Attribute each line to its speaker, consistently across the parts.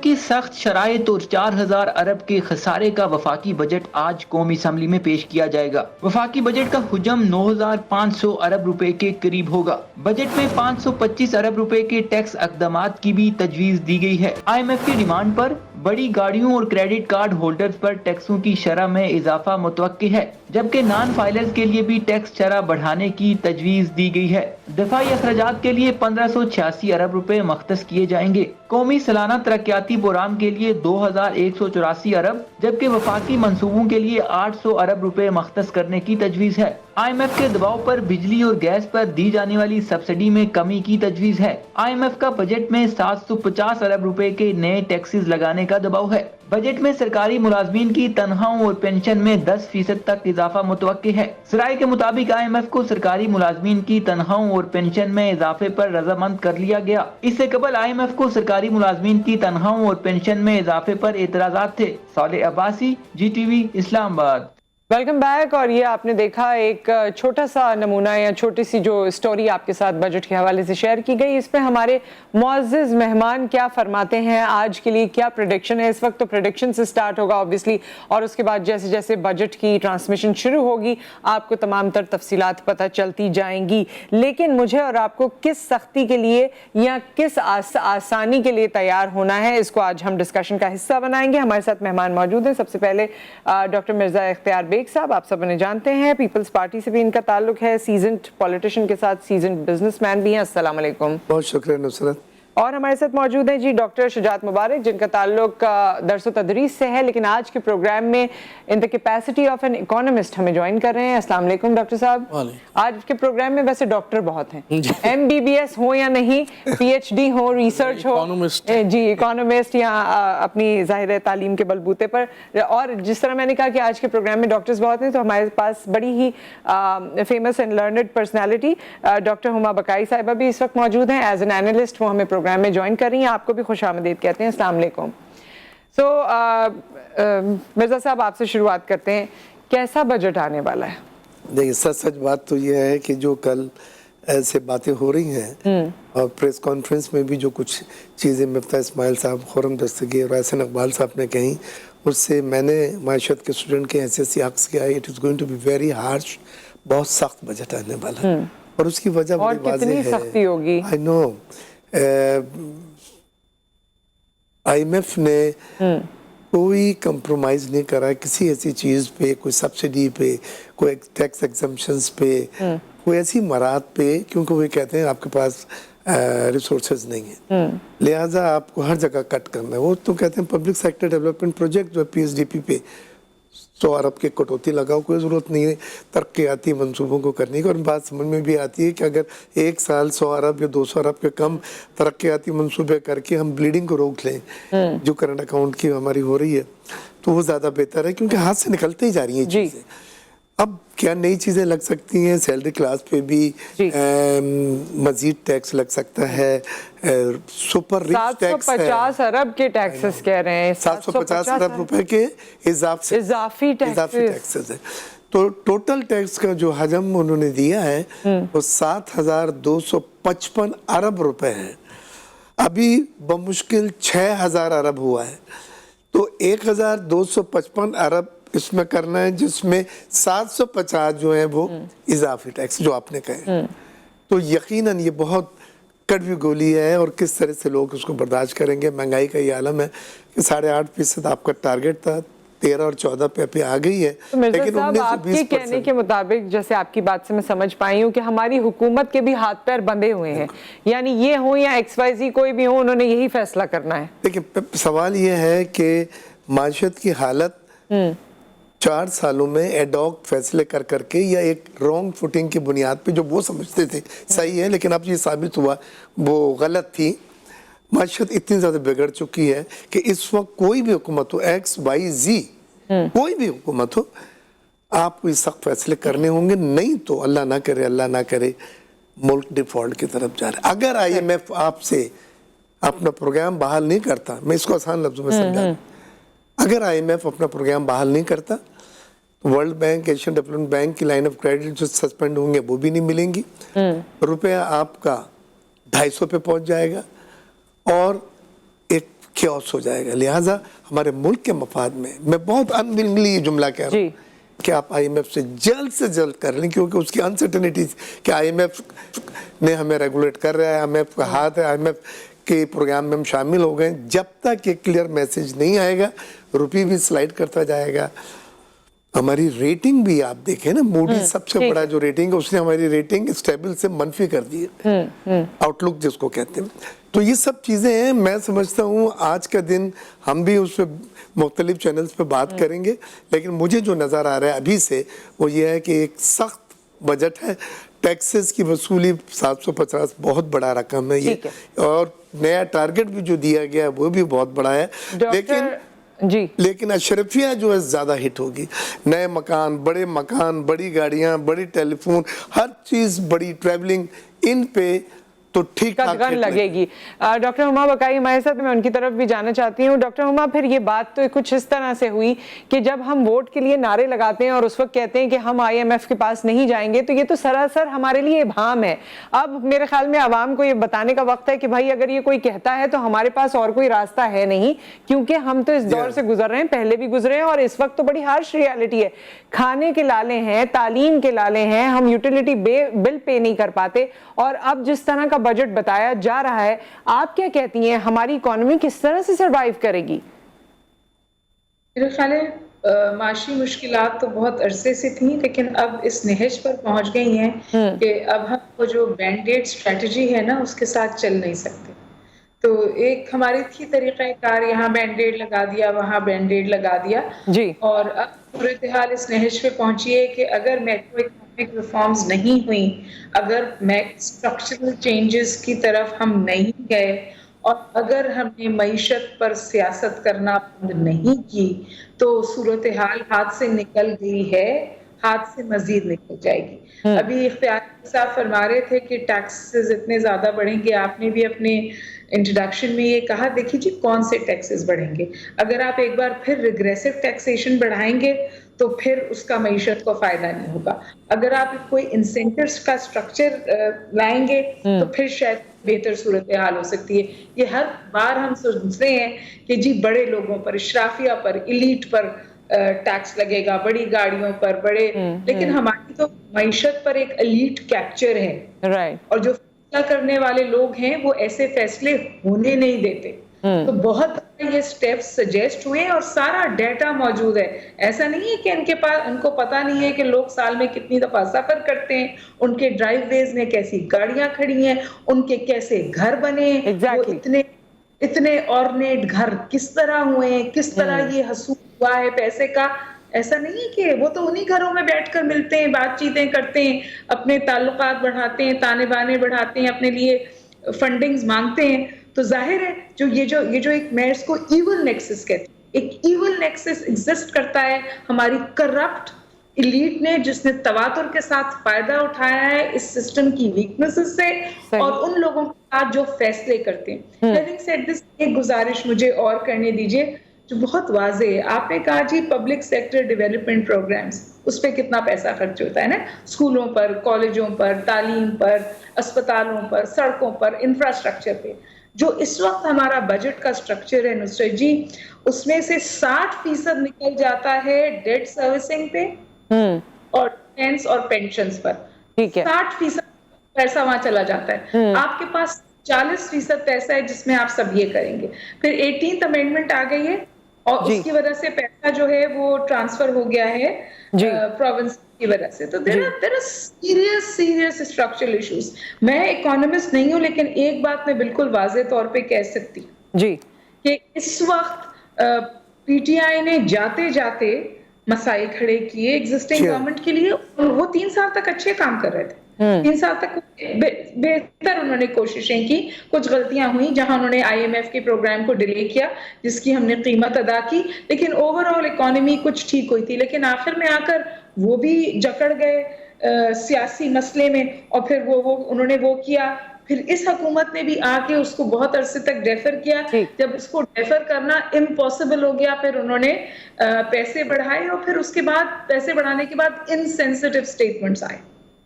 Speaker 1: की सख्त शराइत और 4,000 अरब के खसारे का वफाकी बजट आज कौमी असम्बली में पेश किया जाएगा। वफाकी बजट का हुजम 9,500 अरब रुपए के करीब होगा। बजट में 525 अरब रुपए के टैक्स अक़दामात की भी तजवीज़ दी गई है। IMF की डिमांड पर बड़ी गाड़ियों और क्रेडिट कार्ड होल्डर्स पर टैक्सों की शरह में इजाफा मुतवक्की है, जबकि नॉन फाइलर्स के लिए भी टैक्स शरह बढ़ाने की तजवीज़ दी गई है। दफाई अखराजात के लिए 1586 अरब रुपए मख्तस किए जाएंगे। कौमी सालाना तरक्याती प्रोग्राम के लिए 2,184 अरब, जबकि वफाकी मंसूबों के लिए 800 अरब रुपए मख्तस करने की तजवीज़ है। IMF के दबाव पर बिजली और गैस पर दी जाने वाली सब्सिडी में कमी की तजवीज़ है। IMF का बजट में 750 अरब रुपए के नए टैक्सेस लगाने का दबाव है। बजट में सरकारी मुलाजमीन की तनख्वाहों और पेंशन में 10% तक इजाफा मुतवक्की है। सराय के मुताबिक IMF को सरकारी मुलाजमीन की तनख्वाहों और पेंशन में इजाफे पर रजामंद कर लिया गया। इससे कबल IMF को सरकारी मुलाजमीन की तनख्वाहों और पेंशन में इजाफे पर एतराजात थे। साले Abbasi, GTV, Islamabad.
Speaker 2: Welcome back. और ये आपने देखा एक छोटा सा नमूना या छोटी सी जो स्टोरी आपके साथ बजट के हवाले से शेयर की गई। इस पे हमारे मुअज़्ज़िज़ मेहमान क्या फरमाते हैं, आज के लिए क्या प्रेडिक्शन है। इस वक्त तो प्रेडिक्शन से स्टार्ट होगा ऑब्वियसली, और उसके बाद जैसे जैसे बजट की ट्रांसमिशन शुरू होगी आपको तमाम तर तफसीलात पता चलती जाएंगी। लेकिन मुझे और आपको किस सख्ती के लिए या किस आसानी के लिए तैयार होना है, इसको आज हम डिस्कशन का हिस्सा बनाएंगे। हमारे साथ मेहमान मौजूद हैं। सबसे पहले डॉक्टर मिर्ज़ा इख्तियार बेग साहब, आप सब उन्हें जानते हैं, पीपल्स पार्टी से भी इनका ताल्लुक है, सीजन्ड पॉलिटिशियन के साथ सीजन्ड बिजनेसमैन भी हैं। अस्सलाम वालेकुम।
Speaker 3: बहुत शुक्रिया नुसरत।
Speaker 2: और हमारे साथ मौजूद हैं जी डॉक्टर शुजात मुबारक, जिनका ताल्लुक दर्स व तदरीस से है, लेकिन आज के प्रोग्राम में in the capacity of an economist हमें ज्वाइन कर रहे हैं। अस्सलाम वालेकुम डॉक्टर साहब। आज के प्रोग्राम में वैसे डॉक्टर बहुत हैं, MBBS हो या नहीं, PhD हो, रिसर्च हो, जी इकोनॉमिस्ट या अपनी ज़ाहिर तालीम के बलबूते पर। और जिस तरह मैंने कहा कि आज के प्रोग्राम में डॉक्टर्स बहुत हैं, तो हमारे पास बड़ी ही famous and learned personality doctor Huma Baqai साहिबा भी इस वक्त मौजूद हैं। एज एन एनालिस्ट वो हमें प्रोग्राम में ज्वाइन कर रही हैं। आपको भी खुशामदीद कहते हैं। अस्सलाम वालेकुम। सो मिर्ज़ा साहब, आपसे शुरुआत करते हैं, कैसा बजट आने वाला है?
Speaker 3: देखिए, सच बात तो यह है कि जो कल ऐसे बातें हो रही हैं और प्रेस कॉन्फ्रेंस में भी जो कुछ चीज़ें मिफ्ता इस्माइल साहब, खुर्रम दस्तगीर और एहसन इकबाल साहब ने कहीं, उससे मैंने माशत के स्टूडेंट के हैसियत से अक्स किया, it is going to be very harsh, बहुत सख्त बजट आने वाला है। और उसकी वजह
Speaker 2: और कितनी सख्ती होगी?
Speaker 3: I know. IMF ने कोई कंप्रोमाइज़ नहीं करा किसी ऐसी चीज़ पे, कोई सब्सिडी पे, कोई टैक्स एग्जम्पशंस पे, कोई ऐसी मराहत पे, क्योंकि वो कहते हैं आपके पास रिसोर्सेज नहीं है, लिहाजा आपको हर जगह कट करना है। वो तो कहते हैं पब्लिक सेक्टर डेवलपमेंट प्रोजेक्ट जो PSDP पे 100 अरब की कटौती लगाओ, कोई ज़रूरत नहीं है तरक्याती मंसूबों को करने की। और बात समझ में भी आती है कि अगर एक साल 100 अरब या 200 अरब के कम तरक्याती मंसूबे करके हम ब्लीडिंग को रोक लें जो करंट अकाउंट की हमारी हो रही है, तो वो ज़्यादा बेहतर है, क्योंकि हाथ से निकलते ही जा रही हैं चीज़ें। अब क्या नई चीज़ें लग सकती हैं, सैलरी क्लास पे भी मजीद टैक्स लग सकता है, सुपर रिच टैक्स है,
Speaker 2: 750 अरब के टैक्सेस कह रहे हैं,
Speaker 3: 750 अरब रुपए के इजाफी टैक्सेस है। तो टोटल टैक्स का जो हजम उन्होंने दिया है वो 7,255 अरब रुपए है। अभी बमुश्किल 6,000 अरब हुआ है, तो 1,255 अरब इसमें करना है, जिसमें 750 जो है वो इजाफी टैक्स जो आपने कहे। तो यकीनन ये बहुत कड़वी गोली है, और किस तरह से लोग उसको बर्दाश्त करेंगे। महंगाई का ये आलम है कि 8.5% आपका टारगेट था, 13 और 14 पे आ गई है।
Speaker 2: तो लेकिन आपके कहने के मुताबिक, जैसे आपकी बात से मैं समझ पाई हूँ कि हमारी हुकूमत के भी हाथ पैर बंधे हुए हैं, यानी ये हो या XYZ कोई भी हो, उन्होंने यही फैसला करना है।
Speaker 3: देखिए, सवाल ये है कि माशत की हालत 4 सालों में एडॉक फैसले कर करके या एक रॉन्ग फुटिंग की बुनियाद पे, जो वो समझते थे सही है लेकिन अब ये साबित हुआ वो गलत थी, माशत इतनी ज़्यादा बिगड़ चुकी है कि इस वक्त कोई भी हुकूमत हो, XYZ कोई भी हुकूमत हो, आपको ये सख्त फैसले करने होंगे, नहीं तो अल्लाह ना करे मुल्क डिफॉल्ट की तरफ जा रहा है। अगर IMF आपसे अपना प्रोग्राम बहाल नहीं करता, मैं इसको आसान लफ्जों में समझा, अगर IMF अपना प्रोग्राम बहाल नहीं करता, world bank, Asian development bank की लाइन ऑफ क्रेडिट जो सस्पेंड होंगे वो भी नहीं मिलेंगी, रुपया आपका 250 पे पहुंच जाएगा, और एक کیوس ہو جائے گا. لہٰذا ہمارے ملک کے مفاد میں میں بہت انویلنگلی یہ جملہ کہہ رہا ہوں کہ آپ آئی ایم ایف سے جلد کر لیں, کیونکہ اس کی انسرٹنٹیز کہ آئی ایم ایف نے ہمیں ریگولیٹ کر رہا ہے, آئی ایم ایف کا ہاتھ ہے, آئی ایم ایف کے پروگرام میں ہم شامل ہو گئے. جب تک یہ کلیئر میسج نہیں آئے گا روپی بھی سلائڈ کرتا جائے گا. ہماری ریٹنگ بھی آپ دیکھیں نا, موڈی سب سے بڑا جو ریٹنگ ہے اس نے ہماری ریٹنگ اسٹیبل سے منفی کر دی ہے, آؤٹ لک جس کو کہتے ہیں. تو یہ سب چیزیں ہیں. میں سمجھتا ہوں آج کا دن ہم بھی اس پہ مختلف چینلز پہ بات کریں گے, لیکن مجھے جو نظر آ رہا ہے ابھی سے وہ یہ ہے کہ ایک سخت بجٹ ہے. ٹیکسز کی وصولی 750 بہت بڑا رقم ہے یہ, اور نیا ٹارگٹ بھی جو دیا گیا ہے وہ بھی بہت بڑا ہے. لیکن اشرفیہ جو ہے زیادہ ہٹ ہوگی. نئے مکان, بڑی گاڑیاں, بڑی ٹیلی فون, ہر چیز بڑی, ٹریولنگ, ان پہ تو ٹھیک ٹھاک
Speaker 2: لگے گی. ڈاکٹر ہما بقائی ہمارے ساتھ, میں ان کی طرف بھی جانا چاہتی ہوں. ڈاکٹر ہما, پھر یہ بات تو کچھ اس طرح سے ہوئی کہ جب ہم ووٹ کے لیے نعرے لگاتے ہیں اور اس وقت کہتے ہیں کہ ہم آئی ایم ایف کے پاس نہیں جائیں گے, تو یہ تو سراسر ہمارے لیے ابہام ہے. اب میرے خیال میں عوام کو یہ بتانے کا وقت ہے کہ بھائی اگر یہ کوئی کہتا ہے تو ہمارے پاس اور کوئی راستہ ہے نہیں, کیونکہ ہم تو اس دور سے گزر رہے ہیں, پہلے بھی گزرے ہیں, اور اس وقت تو بڑی ہارش ریالٹی ہے. کھانے کے لالے ہیں, تعلیم کے لالے ہیں, ہم یوٹیلیٹی بل پے نہیں کر پاتے, اور اب جس طرح کا بجٹ بتایا جا رہا ہے, آپ کیا کہتی ہیں ہماری اکانومی کس طرح سے سروائیو کرے گی؟
Speaker 4: میرے خیال ہے معاشی مشکلات تو بہت عرصے سے تھیں, لیکن اب اس نہج پر پہنچ گئی ہیں کہ اب ہم وہ جو بینڈیڈ اسٹریٹجی ہے نا اس کے ساتھ چل نہیں سکتے. تو ایک ہماری تھی طریقہ کار, یہاں بینڈیڈ لگا دیا, وہاں بینڈیڈ لگا دیا, اور اب صورتحال اس نہج پہ پہنچی ہے کہ اگر میکرو اکنامک ریفارمز نہیں ہوئیں, اگر اسٹرکچرل چینجز کی طرف ہم نہیں گئے, اور اگر ہم نے معیشت پر سیاست کرنا بند نہیں کی, تو صورتحال ہاتھ سے نکل گئی ہے, ہاتھ سے مزید نکل جائے گی. ابھی اختیار صاحب فرما رہے تھے کہ ٹیکسز اتنے زیادہ بڑھیں گے. آپ نے بھی اپنے انٹروڈکشن میں یہ کہا, دیکھیے جی کون سے ٹیکسز بڑھیں گے. اگر آپ ایک بار پھر ریگریسو ٹیکسیشن بڑھائیں گے تو پھر اس کا معیشت کو فائدہ نہیں ہوگا. اگر آپ کوئی انسینٹیوز کا اسٹرکچر لائیں گے تو پھر شاید بہتر صورتحال ہو سکتی ہے. یہ ہر بار ہم سنتے ہیں کہ جی بڑے لوگوں پر, اشرافیہ پر, ایلیٹ پر ٹیکس لگے گا, بڑی گاڑیوں پر, بڑے, لیکن ہماری تو معیشت پر ایک ایلیٹ کیپچر ہے, اور جو فیصلہ کرنے والے لوگ ہیں وہ ایسے فیصلے ہونے نہیں دیتے. تو بہت یہ سٹیپس سجیسٹ ہوئے اور سارا ڈیٹا موجود ہے. ایسا نہیں ہے کہ ان کو پتا نہیں ہے کہ لوگ سال میں کتنی دفعہ سفر کرتے ہیں, ان کے ڈرائیو ویز میں کیسی گاڑیاں کھڑی ہیں, ان کے کیسے گھر بنے, وہ اتنے آرنیٹ گھر کس طرح ہوئے ہیں, کس طرح یہ حصول ہوا ہے پیسے کا. ایسا نہیں ہے کہ وہ تو انہی گھروں میں بیٹھ کر ملتے ہیں, بات چیتیں کرتے ہیں, اپنے تعلقات بڑھاتے ہیں, تانے بانے بڑھاتے ہیں, اپنے لیے فنڈنگز مانگتے ہیں. تو ظاہر ہے یہ جو ایک میں اس کو ایول نیکسس کہتی ہوں, ایک ایول نیکسس ایگزسٹ کرتا ہے ہماری کرپٹ ایلیٹ نے, جس نے تواتر کے ساتھ فائدہ اٹھایا ہے اس سسٹم کی ویکنسز سے, اور ان لوگوں کے ساتھ جو فیصلے کرتے ہیں. Having said this, ایک گزارش مجھے اور کرنے دیجئے جو بہت واضح ہے. آپ نے کہا جی پبلک سیکٹر ڈیولپمنٹ پروگرامز, اس پہ کتنا پیسہ خرچ ہوتا ہے نا, اسکولوں پر, کالجوں پر, تعلیم پر, اسپتالوں پر, سڑکوں پر, انفراسٹرکچر پہ. جو اس وقت ہمارا بجٹ کا سٹرکچر ہے نصرت جی, اس میں سے 60% نکل جاتا ہے ڈیٹ سروسنگ پہ اور ڈیفینس اور پینشنز پر. 60% پیسہ وہاں چلا جاتا ہے. آپ کے پاس 40% پیسہ ہے جس میں آپ سب یہ کریں گے. پھر 18th امینڈمنٹ آ گئی ہے, اور اس کی وجہ سے پیسہ جو ہے وہ ٹرانسفر ہو گیا ہے پروونس کی وجہ سے. تو there are serious structural issues. میں اکانومسٹ نہیں ہوں, لیکن ایک بات میں بالکل واضح طور پہ کہہ سکتی ہوں کہ اس وقت پی ٹی آئی نے جاتے جاتے مسائل کھڑے کیے ایگزسٹنگ گورنمنٹ کے لیے. وہ 3 سال تک اچھے کام کر رہے تھے, 3 سال تک بہتر انہوں نے کوششیں کی. کچھ غلطیاں ہوئیں جہاں انہوں نے آئی ایم ایف کے پروگرام کو ڈیلے کیا, جس کی ہم نے قیمت ادا کی, لیکن اوور آل اکانومی کچھ ٹھیک ہوئی تھی. لیکن آخر میں آ کر وہ بھی جکڑ گئے سیاسی مسئلے میں, اور پھر وہ انہوں نے وہ کیا. پھر اس حکومت نے بھی آ کے اس کو بہت عرصے تک ڈیفر کیا. جب اس کو ڈیفر کرنا امپاسبل ہو گیا, پھر انہوں نے پیسے بڑھائے, اور پھر اس کے بعد پیسے بڑھانے کے بعد انسینسٹیو سٹیٹمنٹس آئے.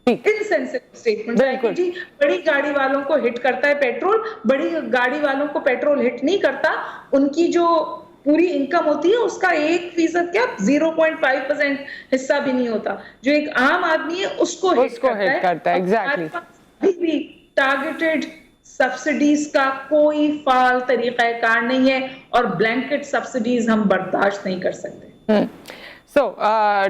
Speaker 4: इनसेंसिटिव स्टेटमेंट जी बड़ी गाड़ी वालों को हिट करता है पेट्रोल, बड़ी गाड़ी वालों को पेट्रोल हिट नहीं करता, उनकी जो पूरी इनकम होती है उसका 1% क्या 0.5% हिस्सा भी नहीं होता, जो एक आम आदमी है उसको हिट करता है। एग्जैक्टली। अभी भी टारगेटेड सब्सिडीज का कोई फाल तरीकाकार नहीं है और ब्लैंकेट सब्सिडीज हम बर्दाश्त नहीं कर सकते।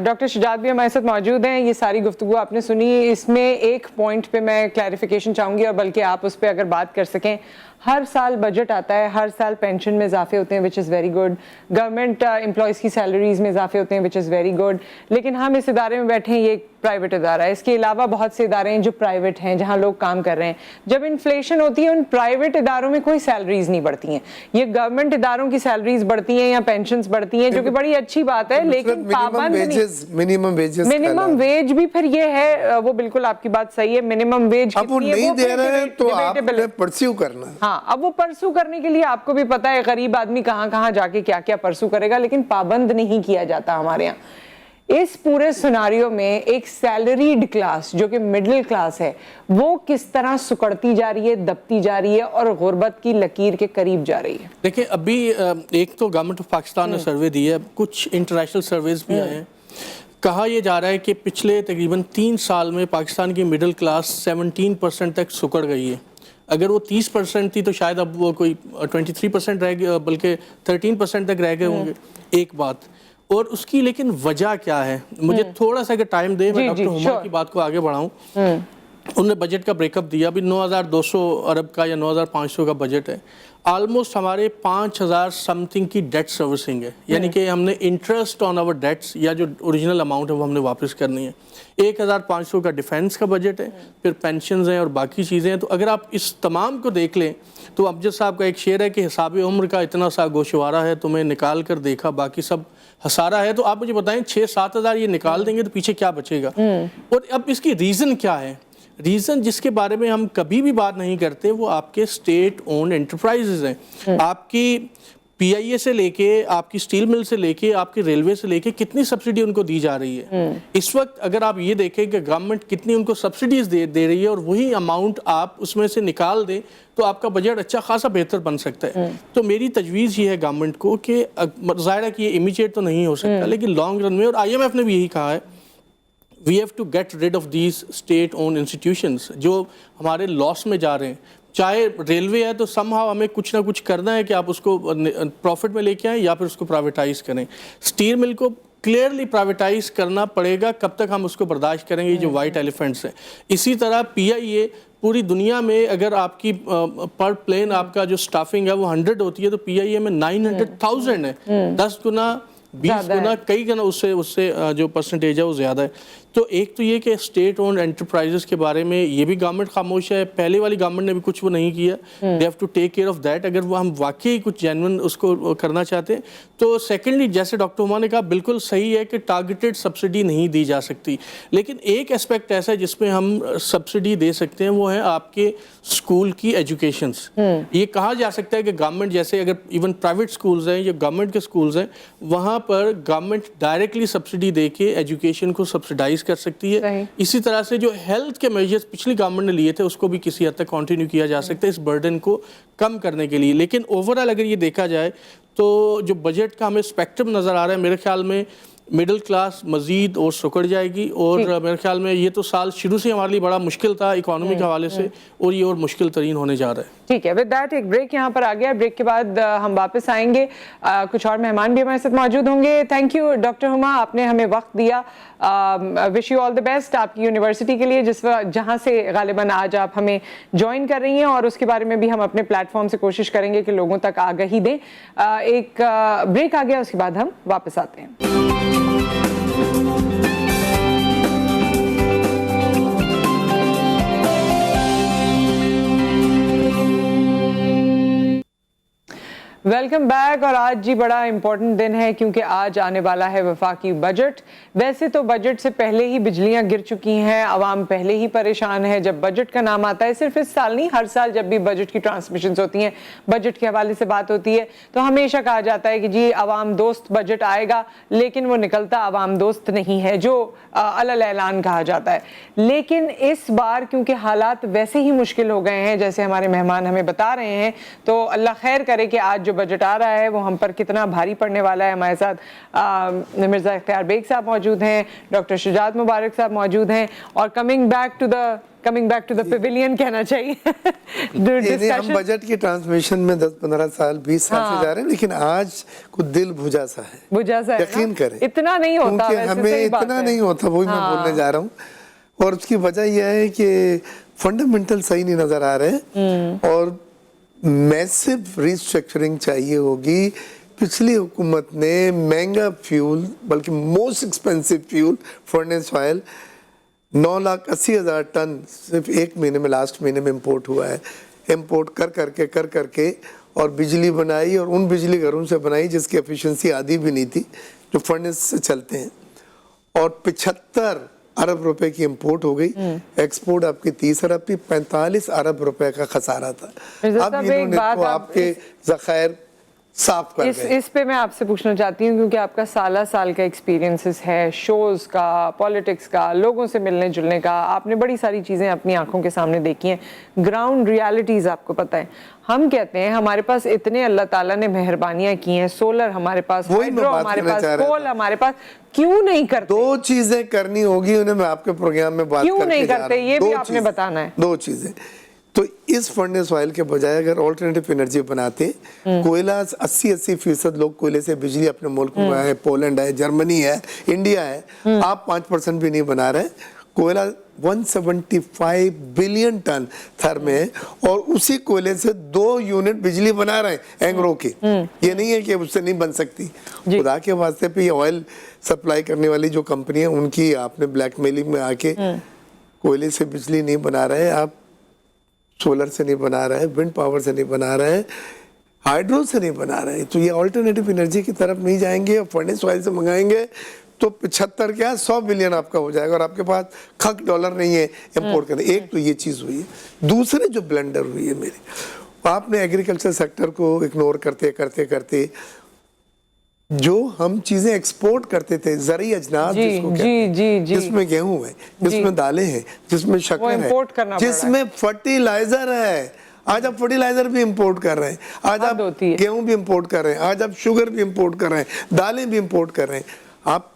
Speaker 2: डॉक्टर शुजात भी हमारे साथ मौजूद हैं। ये सारी गुफ्तगू आपने सुनी, इसमें एक पॉइंट पे मैं क्लैरिफिकेशन चाहूँगी और बल्कि आप उस पर अगर बात कर सकें। हर साल बजट आता है, हर साल पेंशन में इजाफे होते हैं which is very good, government employees की सैलरीज में इजाफे होते हैं विच इज़ वेरी गुड, लेकिन हम इस इदारे में बैठे हैं, ये एक प्राइवेट इदारा है। इसके अलावा बहुत से इदारे हैं जो प्राइवेट हैं, जहाँ लोग काम कर रहे हैं। जब इन्फ्लेशन होती है उन प्राइवेट इदारों में कोई सैलरीज नहीं बढ़ती हैं, ये गवर्नमेंट इदारों की सैलरीज बढ़ती हैं या पेंशन्स बढ़ती हैं, जो कि बड़ी अच्छी बात है, लेकिन पाबंद मिनिमम वेज भी फिर ये है, वो बिल्कुल आपकी बात सही है, मिनिमम वेज
Speaker 3: अब वो नहीं दे रहे हैं तो आपने परस्यू करना है।
Speaker 2: हाँ, अब वो परसू करने के लिए आपको भी पता है गरीब आदमी कहाँ कहाँ जाके क्या क्या परसू करेगा, लेकिन पाबंद नहीं किया जाता हमारे यहाँ। इस पूरे सिनारियो में एक सैलरीड क्लास जो कि मिडिल क्लास है वो किस तरह सुकड़ती जा रही है, दबती जा रही है और गुर्बत की लकीर के करीब जा रही है।
Speaker 5: देखिए, अभी एक तो गवर्नमेंट ऑफ पाकिस्तान ने सर्वे दी है, कुछ इंटरनेशनल सर्वेज भी आए हैं। कहा यह जा रहा है कि पिछले तकरीबन 3 साल में पाकिस्तान की मिडिल क्लास 17% तक सुकड़ गई है। अगर वो 30% थी तो शायद अब वो कोई 23% रह गए, बल्कि 13% तक रह गए होंगे। एक बात, और उसकी लेकिन वजह क्या है, मुझे थोड़ा सा अगर टाइम दे मैं डॉक्टर हुमा की बात को आगे बढ़ाऊं। उन्होंने बजट का ब्रेकअप दिया, अभी 9,200 अरब का या 9,500 का बजट है। ऑलमोस्ट हमारे 5,000 समथिंग की डेट सर्विसिंग है, यानी कि हमने इंटरेस्ट ऑन आवर डेट्स या जो ओरिजिनल अमाउंट है वो हमने वापस करनी है। 1,500 का डिफेंस का बजट है, फिर पेंशन्स हैं और बाकी चीज़ें हैं। तो अगर आप इस तमाम को देख लें तो अमजद साहब का एक शेर है कि हिसाब उम्र का इतना सा गोशवारा है, तुम्हें निकाल कर देखा बाकी सब हसारा है। तो आप मुझे बताएं 6-7 हज़ार ये निकाल देंगे तो पीछे क्या बचेगा? और अब इसकी रीज़न क्या है? रीज़न जिसके बारे में हम कभी भी बात नहीं करते वो आपके स्टेट ओन एंटरप्राइजेज हैं। आपकी PIA से लेके, आपकी स्टील मिल से लेके, आपकी रेलवे से लेके कितनी सब्सिडी उनको दी जा रही है। इस वक्त अगर आप ये देखें कि गवर्नमेंट कितनी उनको सब्सिडीज दे रही है और वही अमाउंट आप उसमें से निकाल दें तो आपका बजट अच्छा खासा बेहतर बन सकता है। तो मेरी तजवीज़ ये है गवर्नमेंट को कि ज़ाहिर है कि ये इमीडिएट तो नहीं हो सकता, लेकिन लॉन्ग रन में, और IMF ने भी यही कहा है, we have to get rid of these state own institutions जो हमारे लॉस में जा रहे हैं। चाहे रेलवे है तो समहाउ हमें कुछ ना कुछ करना है कि आप उसको प्रॉफिट में लेके आएँ या फिर उसको प्राइवेटाइज करें। स्टील मिल को क्लियरली प्राइवेटाइज करना पड़ेगा, कब तक हम उसको बर्दाश्त करेंगे, जो वाइट एलिफेंट्स हैं। इसी तरह PIA पूरी दुनिया में अगर आपकी पर प्लेन आपका जो स्टाफिंग है वो 100 होती है तो PIA में 900,000 है, 10 गुना 20 गुना कई गुना उससे जो परसेंटेज है वो ज़्यादा है। तो एक तो ये कि स्टेट ओन एंटरप्राइजेस के बारे में ये भी गवर्नमेंट खामोश है, पहले वाली गवर्नमेंट ने भी कुछ वो नहीं किया। They have to take care of that अगर वो हम वाकई कुछ जेन्युइन उसको करना चाहते हैं। तो सेकेंडली, जैसे डॉक्टर हुमा ने कहा, बिल्कुल सही है कि टारगेटेड सब्सिडी नहीं दी जा सकती, लेकिन एक एस्पेक्ट ऐसा है जिसमें हम सब्सिडी दे सकते हैं, वो है आपके स्कूल की एजुकेशंस। ये कहा जा सकता है कि गवर्नमेंट, जैसे अगर इवन प्राइवेट स्कूल्स हैं या गवर्नमेंट के स्कूल्स हैं, वहाँ पर गवर्नमेंट डायरेक्टली सब्सिडी दे के एजुकेशन को सब्सिडाइज कर सकती है। इसी तरह से जो हेल्थ के मेजर्स पिछली गवर्नमेंट ने लिए थे उसको भी किसी हद तक कंटिन्यू किया जा सकता है इस बर्डन को कम करने के लिए। लेकिन ओवरऑल अगर ये देखा जाए तो जो बजट का हमें स्पेक्ट्रम नज़र आ रहा है, मेरे ख्याल में मिडिल क्लास मजीद और सुकड़ जाएगी, और मेरे ख्याल में ये तो साल शुरू से हमारे लिए बड़ा मुश्किल था इकोनॉमी के हवाले से, और ये और मुश्किल तरीन होने जा रहा है।
Speaker 2: ठीक है, विद दैट एक ब्रेक यहाँ पर आ गया। ब्रेक के बाद हम वापस आएंगे, कुछ और मेहमान भी हमारे साथ मौजूद होंगे। थैंक यू डॉक्टर हुमा, आपने हमें वक्त दिया। Wish you all the best आपकी यूनिवर्सिटी के लिए, जहाँ से गालिबन आज आप हमें ज्वाइन कर रही हैं, और उसके बारे में भी हम अपने प्लेटफॉर्म से कोशिश करेंगे कि लोगों तक आगाही दें। एक ब्रेक आ गया, उसके बाद हम वापस आते हैं। Welcome back. और आज जी बड़ा इम्पोर्टेंट दिन है क्योंकि आज आने वाला है वफाकी बजट। वैसे तो बजट से पहले ही बिजलियां गिर चुकी हैं, आवाम पहले ही परेशान है। जब बजट का नाम आता है, सिर्फ इस साल नहीं, हर साल जब भी बजट की ट्रांसमिशंस होती हैं, बजट के हवाले से बात होती है, तो हमेशा कहा जाता है कि जी आवाम दोस्त बजट आएगा, लेकिन वो निकलता आवाम दोस्त नहीं है, जो अलल ऐलान कहा जाता है। लेकिन इस बार क्योंकि हालात वैसे ही मुश्किल हो गए हैं, जैसे हमारे मेहमान हमें बता रहे हैं, तो अल्लाह खैर करे कि आज जो बजट आ रहा है वो हम पर कितना भारी पड़ने वाला है। हमारे साथ मिर्ज़ा इख्तियार बेग साहब मौजूद हैं, डॉक्टर शुजात मुबारक साहब मौजूद हैं, और coming back to the pavilion कहना चाहिए।
Speaker 3: हम बजट की ट्रांसमिशन में 10-15 साल 20 साल से जा रहे हैं, लेकिन आज कुछ दिल बुझा सा है, यकीन करें।
Speaker 2: इतना नहीं होता,
Speaker 3: हमें इतना नहीं होता, वही मैं बोलने जा रहा हूँ। और उसकी वजह यह है कि फंडामेंटल सही नहीं नजर आ रहे और मैसिव रिस्ट्रक्चरिंग चाहिए होगी। पिछली हुकूमत ने महंगा फ्यूल, बल्कि most expensive fuel furnace oil 9,80,000 ton सिर्फ एक महीने में, लास्ट महीने में इंपोर्ट हुआ है। इंपोर्ट कर करके और बिजली बनाई, और उन बिजली घरों से बनाई जिसकी एफिशिएंसी आधी भी नहीं थी, जो फर्नेस से चलते हैं। और 75 अरब रुपए की इंपोर्ट हो गई, एक्सपोर्ट आपकी 30 अरब की, 45 अरब रुपए का खसारा था। अब इन्होंने तो आपके ज़खायर साफ कर गए।
Speaker 2: इस पे मैं आपसे पूछना चाहती हूँ, क्योंकि आपका साल का एक्सपीरियंसेस है, शोज़ का, पॉलिटिक्स का, लोगों से मिलने जुलने का, आपने बड़ी सारी चीज़ें अपनी आंखों के सामने देखी हैं, ग्राउंड रियलिटीज़ आपको पता है। हम कहते हैं हमारे पास इतने अल्लाह ताला ने मेहरबानियां की हैं, सोलर हमारे पास, हाइड्रो हमारे पास, कोल हमारे पास, क्यों नहीं करते?
Speaker 3: 2 चीजें करनी होगी उन्हें, मैं आपके प्रोग्राम में बात
Speaker 2: क्यों नहीं करते, ये भी आपने बताना है।
Speaker 3: 2 चीजें, तो इस फर्नेस ऑयल के बजाय अगर ऑल्टरनेटिव एनर्जी बनाते, कोयला 80% लोग कोयले से बिजली अपने मुल्क में है, पोलैंड है, जर्मनी है, इंडिया है, आप 5% भी नहीं बना रहे। कोयला 175 बिलियन टन थर में है, और उसी कोयले से 2 यूनिट बिजली बना रहे हैं एंग्रो की। ये नहीं है कि उससे नहीं बन सकती। खुदा के वास्ते पे ऑयल सप्लाई करने वाली जो कंपनी है, उनकी आपने ब्लैकमेलिंग में आके कोयले से बिजली नहीं बना रहे, आप सोलर से नहीं बना रहे, विंड पावर से नहीं बना रहे, हाइड्रो से नहीं बना रहे, तो ये ऑल्टरनेटिव एनर्जी की तरफ नहीं जाएंगे और फर्नेस ऑयल से मंगाएंगे तो 75 क्या 100 बिलियन आपका हो जाएगा, और आपके पास खक डॉलर नहीं है इंपोर्ट करने। एक तो ये चीज़ हुई है। दूसरे जो ब्लंडर हुई है मेरी, आपने एग्रीकल्चर सेक्टर को इग्नोर करते जो हम चीजें एक्सपोर्ट करते थे, ज़रूरी अजनास जिसको कहते हैं, जिसमें गेहूं है, जिसमें दालें हैं, जिसमें शक्कर है, जिसमें फर्टिलाइजर है, आज आप फर्टिलाइजर भी इंपोर्ट कर रहे हैं, आज आप गेहूं भी इंपोर्ट कर रहे हैं, आज आप शुगर भी इंपोर्ट कर रहे हैं, दालें भी इंपोर्ट कर रहे हैं। आप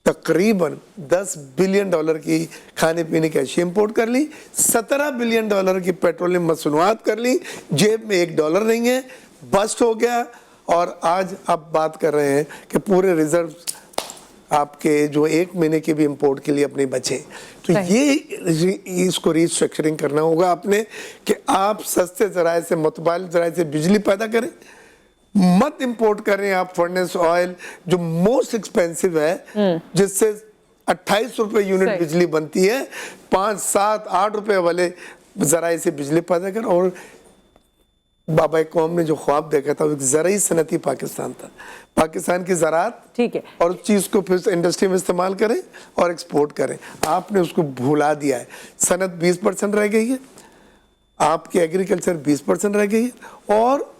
Speaker 3: तकरीबन $10 बिलियन की खाने पीने की अशिया इंपोर्ट कर ली, $17 बिलियन की पेट्रोलियम मसनूआत कर ली, जेब में $1 नहीं है, बस्ट हो गया। और आज आप बात कर रहे हैं कि पूरे रिजर्व आपके जो 1 महीने के भी इंपोर्ट के लिए अपने बचे। तो ये इसको रिस्ट्रक्चरिंग करना होगा आपने, कि आप सस्ते जराए से, मुतबादिल जराए से बिजली पैदा करें, मत इंपोर्ट करें आप फर्नेस ऑयल जो मोस्ट एक्सपेंसिव है, जिससे 28 रुपए यूनिट बिजली बनती है, 5, 7, 8 रुपए वाले जराए से बिजली पैदा करें। और बाबा कौम ने जो ख्वाब देखा था, वो एक ज़राई सनती पाकिस्तान था, पाकिस्तान की ज़राअत, ठीक है, और उस चीज़ को फिर इंडस्ट्री में इस्तेमाल करें और एक्सपोर्ट करें। आपने उसको भुला दिया है। सनत 20% रह गई है, आपकी एग्रीकल्चर 20% रह गई है, और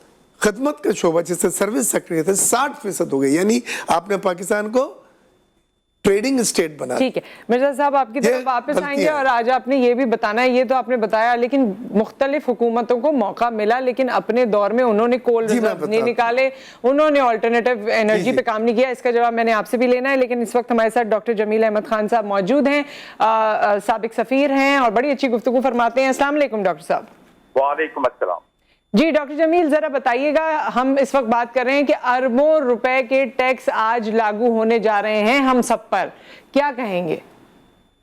Speaker 3: खदमत का शोबा जिससे सर्विस सेक्टर थे 60% हो गए। यानी आपने पाकिस्तान को ट्रेडिंग स्टेट बना। ठीक है
Speaker 2: मिर्जा साहब, आपकी तरफ वापस आएंगे, और आज आपने ये भी बताना है, ये तो आपने बताया, लेकिन मुख्तलिफ हुकूमतों को मौका मिला, लेकिन अपने दौर में उन्होंने कोल रिजर्व नहीं निकाले, उन्होंने ऑल्टरनेटिव एनर्जी पे काम नहीं किया। इसका जवाब मैंने आपसे भी लेना है, लेकिन इस वक्त हमारे साथ डॉक्टर जमील अहमद खान साहब मौजूद हैं, साबिक सफीर हैं और बड़ी अच्छी गुफ्तगू फरमाते हैं। अस्सलाम वालेकुम डॉक्टर साहब।
Speaker 6: वालेकुम अस्सलाम
Speaker 2: जी। डॉक्टर जमील, जरा बताइएगा, हम इस वक्त बात कर रहे हैं कि अरबों रुपए के टैक्स आज लागू होने जा रहे हैं हम सब पर, क्या कहेंगे?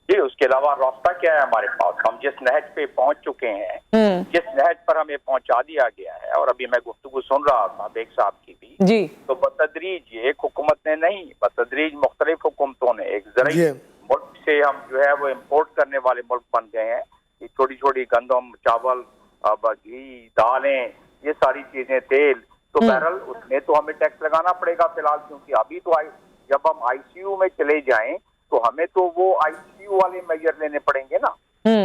Speaker 6: जी, उसके अलावा रास्ता क्या है हमारे पास? हम जिस नहज पे पहुंच चुके हैं, जिस नहज पर हमें पहुंचा दिया गया है, और अभी मैं गुफ्तगू सुन रहा था बेग साहब की भी जी, तो बतदरीज एक हुकूमत ने नहीं, बतदरीज मुख्तलिफ हुकूमतों ने एक ज़राई मुल्क से हम जो है वो इम्पोर्ट करने वाले मुल्क बन गए हैं। छोटी छोटी गंदम, चावल, घी, दालें, ये सारी चीजें, तेल, तो बहरहाल उसमें तो हमें टैक्स लगाना पड़ेगा फिलहाल, क्योंकि अभी तो जब हम आईसीयू में चले जाएं तो हमें तो वो आईसीयू वाले मेजर लेने पड़ेंगे ना।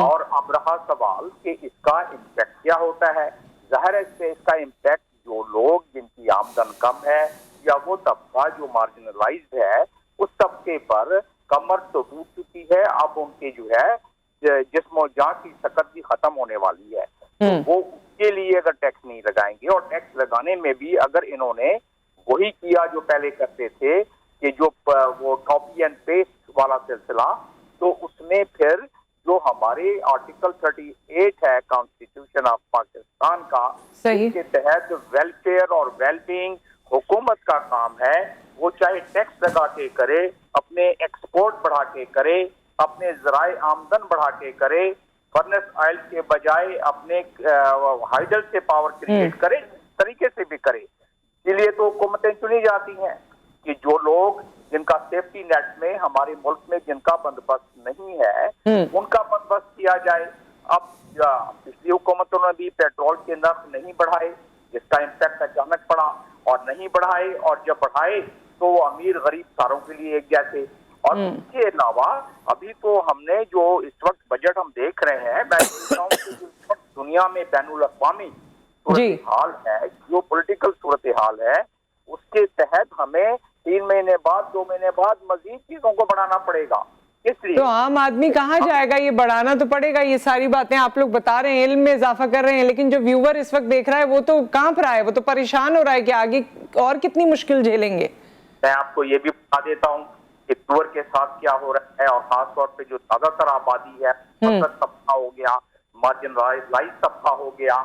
Speaker 6: और अब रहा सवाल कि इसका इम्पैक्ट क्या होता है। जाहिर है इसका इम्पैक्ट जो लोग जिनकी आमदन कम है या वो तबका जो मार्जिनलाइज्ड है उस तबके पर कमर तो टूट चुकी है, अब उनके जो है जिस्म जान की सकत भी खत्म होने वाली है, तो वो उसके लिए अगर टैक्स नहीं लगाएंगे, और टैक्स लगाने में भी अगर इन्होंने वही किया जो पहले करते थे कि जो वो कॉपी एंड पेस्ट वाला सिलसिला, तो उसमें फिर जो हमारे आर्टिकल 38 है कॉन्स्टिट्यूशन ऑफ पाकिस्तान का, इसके तहत वेलफेयर और वेलबींग हुकूमत का काम है, वो चाहे टैक्स लगा के करे, अपने एक्सपोर्ट बढ़ा के करे, अपने ज़राए आमदन बढ़ा के करे, फर्नेस ऑयल के बजाय अपने हाइडल से पावर क्रिएट करे, तरीके से भी करे। इसलिए तो हुकूमतें चुनी जाती हैं कि जो लोग जिनका सेफ्टी नेट में हमारे मुल्क में जिनका बंदोबस्त नहीं है उनका बंदोबस्त किया जाए। अब पिछली हुकूमतों ने भी पेट्रोल के नर्ख नहीं बढ़ाए, जिसका इम्पैक्ट अचानक पड़ा, और नहीं बढ़ाए, और जब बढ़ाए तो वो अमीर गरीब सारों के लिए एक जैसे। और इसके अलावा अभी तो हमने जो इस वक्त बजट हम देख रहे हैं, मैं कहता हूं कि इस वक्त दुनिया में बैनुल अक़वामी सूरत हाल है, जो पॉलिटिकल सूरत हाल है, उसके तहत हमें 3 महीने बाद 2 महीने बाद मजीद चीजों को बढ़ाना पड़ेगा। इसलिए
Speaker 2: तो आम आदमी कहाँ जाएगा? ये बढ़ाना तो पड़ेगा। ये सारी बातें आप लोग बता रहे हैं, इल्म में इजाफा कर रहे हैं, लेकिन जो व्यूअर इस वक्त देख रहा है वो तो कांप रहा है, वो तो परेशान हो रहा है कि आगे और कितनी मुश्किल झेलेंगे।
Speaker 6: मैं आपको ये भी बता देता हूँ कि व्यूअर के साथ क्या हो रहा है, और खास तौर पे जो ज्यादातर आबादी है, तबका हो गया, मार्जिनलाइज तबका हो गया,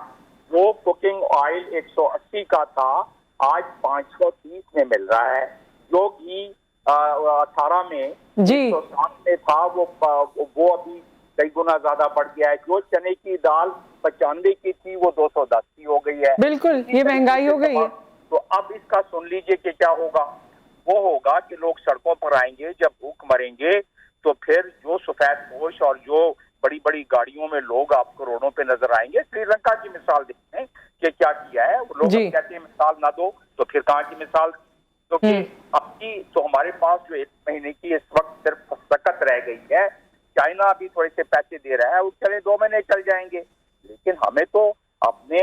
Speaker 6: वो कुकिंग ऑयल 180 का था, आज 530 में मिल रहा है। जो घी 18 में 160 में था, वो अभी कई गुना ज्यादा बढ़ गया है। जो चने की दाल 95 की थी वो 210 की हो गई है।
Speaker 2: बिल्कुल, ये महंगाई हो गई है।
Speaker 6: तो अब इसका सुन लीजिए कि क्या होगा। वो होगा कि लोग सड़कों पर आएंगे, जब भूख मरेंगे तो फिर जो सफेद पोश और जो बड़ी बड़ी गाड़ियों में लोग आपको रोडों पे नजर आएंगे। श्रीलंका की मिसाल देखें कि क्या किया है, वो लोग कहते हैं मिसाल ना दो तो फिर कहाँ की मिसाल, क्योंकि आपकी तो हमारे पास जो 1 महीने की इस वक्त सिर्फ सकत रह गई है। चाइना अभी थोड़े से पैसे दे रहा है, वो चले 2 महीने चल जाएंगे, लेकिन हमें तो अपने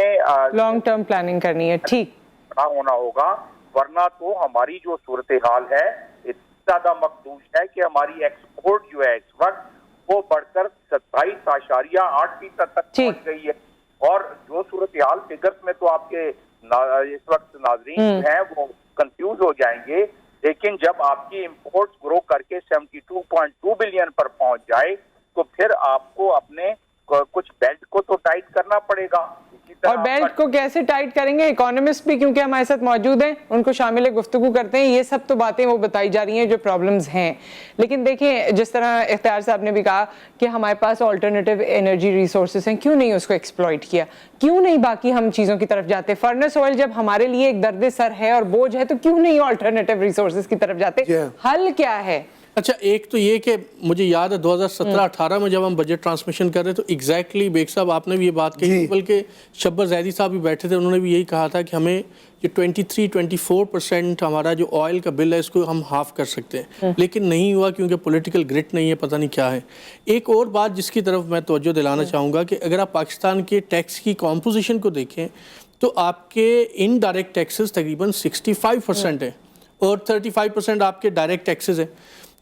Speaker 2: लॉन्ग टर्म प्लानिंग करनी है, ठीक
Speaker 6: होना होगा, वरना तो हमारी जो सूरत हाल है इतना ज्यादा मखदूश है कि हमारी एक्सपोर्ट जो है इस वक्त वो बढ़कर 27.8% तक पहुंच गई है। और जो सूरत हाल फिगर्स में तो आपके इस वक्त नाजरीन हैं वो कंफ्यूज हो जाएंगे, लेकिन जब आपकी इंपोर्ट्स ग्रो करके 72.2 बिलियन पर पहुंच जाए तो फिर आपको अपने कुछ बेल्ट को तो टाइट करना पड़ेगा।
Speaker 2: और बेल्ट को कैसे टाइट करेंगे? इकोनॉमिस्ट भी क्योंकि हमारे साथ मौजूद हैं, उनको शामिल गुफ्तगू करते हैं। ये सब तो बातें वो बताई जा रही हैं जो प्रॉब्लम्स हैं, लेकिन देखिए जिस तरह इख्तियार साहब ने भी कहा कि हमारे पास ऑल्टरनेटिव एनर्जी रिसोर्सेज हैं, क्यों नहीं उसको एक्सप्लॉइट किया, क्यों नहीं बाकी हम चीज़ों की तरफ जाते? फर्नेस ऑयल जब हमारे लिए एक दर्द सर है और बोझ है, तो क्यों नहीं ऑल्टरनेटिव रिसोर्सेज की तरफ जाते? हल क्या है?
Speaker 5: अच्छा, एक तो ये कि मुझे याद है 2017-18 में जब हम बजट ट्रांसमिशन कर रहे तो एग्जैक्टली बेग साहब आपने भी ये बात कही, बल्कि शब्बर जैदी साहब भी बैठे थे, उन्होंने भी यही कहा था कि हमें जो 23-24% हमारा जो ऑयल का बिल है इसको हम हाफ कर सकते हैं, लेकिन नहीं हुआ क्योंकि पॉलिटिकल ग्रिट नहीं है, पता नहीं क्या है। एक और बात जिसकी तरफ मैं तवज्जो दिलाना चाहूँगा कि अगर आप पाकिस्तान के टैक्स की कॉम्पोजिशन को देखें तो आपके इनडायरेक्ट टैक्सेस तकरीबन 65% है और 35% आपके डायरेक्ट टैक्सेस हैं,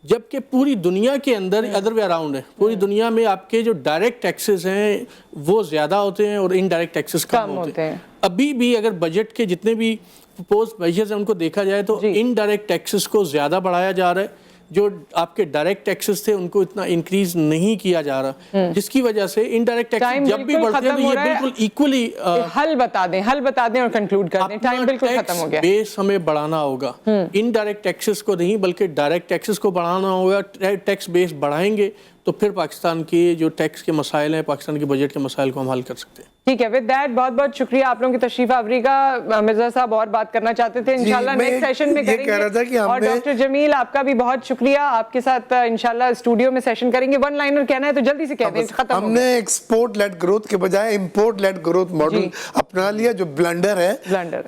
Speaker 5: जबकि पूरी दुनिया के अंदर अदर वे अराउंड है। पूरी दुनिया में आपके जो डायरेक्ट टैक्सेस हैं वो ज़्यादा होते हैं और इनडायरेक्ट टैक्सेस कम होते हैं। अभी भी अगर बजट के जितने भी प्रपोज मेजर्स हैं उनको देखा जाए तो इनडायरेक्ट टैक्सेस को ज़्यादा बढ़ाया जा रहा है, जो आपके डायरेक्ट टैक्सेस थे उनको इतना इंक्रीज नहीं किया जा रहा, जिसकी वजह से इनडायरेक्ट टैक्सेस जब भी बढ़ते हैं तो ये बिल्कुल इक्वली
Speaker 2: हल बता दें और कंक्लूड कर दें। टाइम बिल्कुल खत्म हो गया।
Speaker 5: बेस हमें बढ़ाना होगा, इनडायरेक्ट टैक्सेस को नहीं बल्कि डायरेक्ट टैक्सेस को बढ़ाना होगा। टैक्स बेस बढ़ाएंगे تو پھر پاکستان کے جو ٹیکس کے مسائل ہیں، پاکستان کے بجٹ کے مسائل کو ہم حل کر سکتے ہیں.
Speaker 2: ٹھیک ہے، ود دیٹ بہت بہت شکریہ آپ لوگوں کی تشریف آوری کا. مرزا صاحب اور بات کرنا چاہتے تھے، انشاءاللہ نیکسٹ سیشن میں کریں گے. اور ڈاکٹر جمیل آپ کا بھی بہت شکریہ، آپ کے ساتھ انشاءاللہ اسٹوڈیو میں سیشن کریں گے. ون لائنر کہنا ہے تو جلدی سے کہہ دیں، ختم.
Speaker 3: ہم نے ایکسپورٹ لیڈ گروتھ کے بجائے امپورٹ لیڈ گروتھ ماڈل اپنا لیا، جو بلنڈر ہے.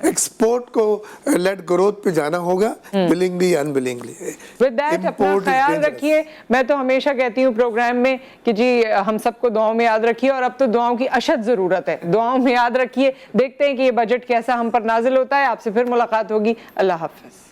Speaker 3: ایکسپورٹ کو لیڈ گروتھ پہ جانا ہوگا، willingly in willingly.
Speaker 2: With that اپنا خیال رکھیے. میں تو ہمیشہ کہتی ہوں پروگرام میں کہ جی ہم سب کو دعاؤں میں یاد رکھیے، اور اب تو دعاؤں کی اشد ضرورت ہے. دعاؤں میں یاد رکھیے. دیکھتے ہیں کہ یہ بجٹ کیسا ہم پر نازل ہوتا ہے. آپ سے پھر ملاقات ہوگی. اللہ حافظ.